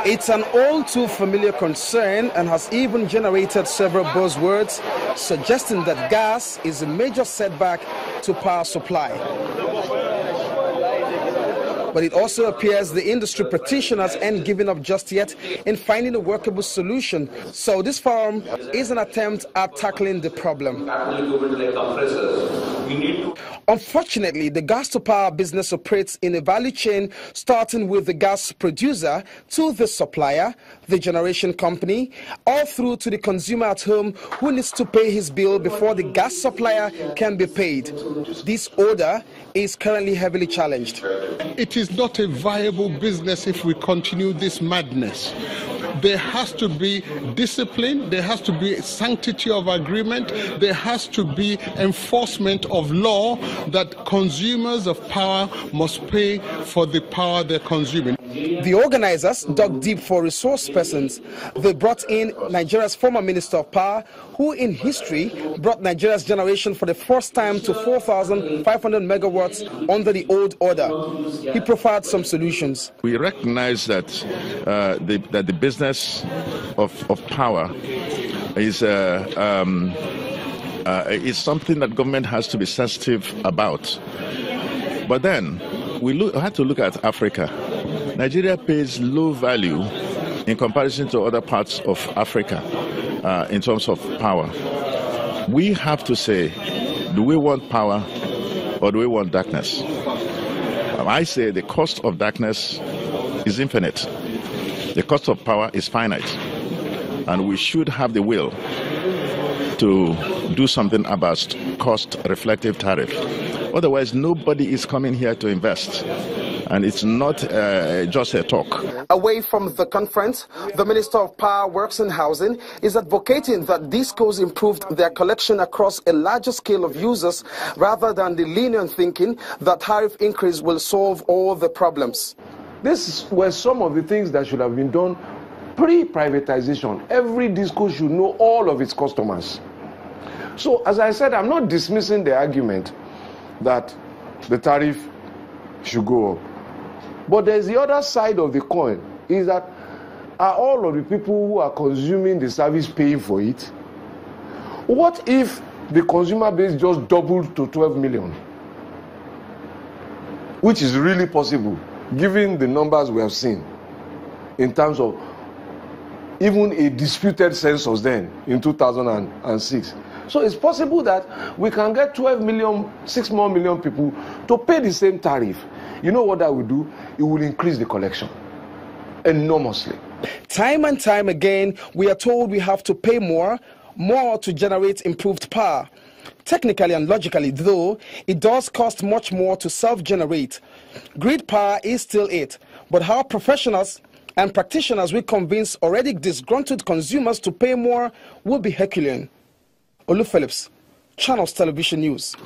It's an all too familiar concern and has even generated several buzzwords suggesting that gas is a major setback to power supply. But it also appears the industry petitioners ain't giving up just yet in finding a workable solution. So this forum is an attempt at tackling the problem. Unfortunately, the gas-to-power business operates in a value chain starting with the gas producer to the supplier, the generation company, all through to the consumer at home who needs to pay his bill before the gas supplier can be paid. This order is currently heavily challenged. It is not a viable business if we continue this madness. There has to be discipline, there has to be sanctity of agreement, there has to be enforcement of law that consumers of power must pay for the power they're consuming. The organizers dug deep for resource persons. They brought in Nigeria's former Minister of Power, who in history brought Nigeria's generation for the first time to 4,500 megawatts under the old order. He profiled some solutions. We recognize that the business of power is something that government has to be sensitive about. But then we have to look at Africa. Nigeria pays low value in comparison to other parts of Africa in terms of power. We have to say, do we want power or do we want darkness? I say the cost of darkness is infinite. The cost of power is finite. And we should have the will to do something about cost-reflective tariff. Otherwise, nobody is coming here to invest. And it's not just a talk. Away from the conference, the Minister of Power, Works and Housing is advocating that DISCOs improved their collection across a larger scale of users rather than the lenient thinking that tariff increase will solve all the problems. These were some of the things that should have been done pre-privatization. Every DISCO should know all of its customers. So, as I said, I'm not dismissing the argument that the tariff should go up. But there's the other side of the coin, is that are all of the people who are consuming the service paying for it? What if the consumer base just doubled to 12 million? Which is really possible, given the numbers we have seen in terms of even a disputed census then in 2006. So it's possible that we can get 12 million, 6 more million people to pay the same tariff. You know what that will do? It will increase the collection enormously. Time and time again, we are told we have to pay more to generate improved power. Technically and logically, though, it does cost much more to self-generate. Grid power is still it, but how professionals and practitioners will convince already disgruntled consumers to pay more will be Herculean. Olu Phillips, Channels Television News.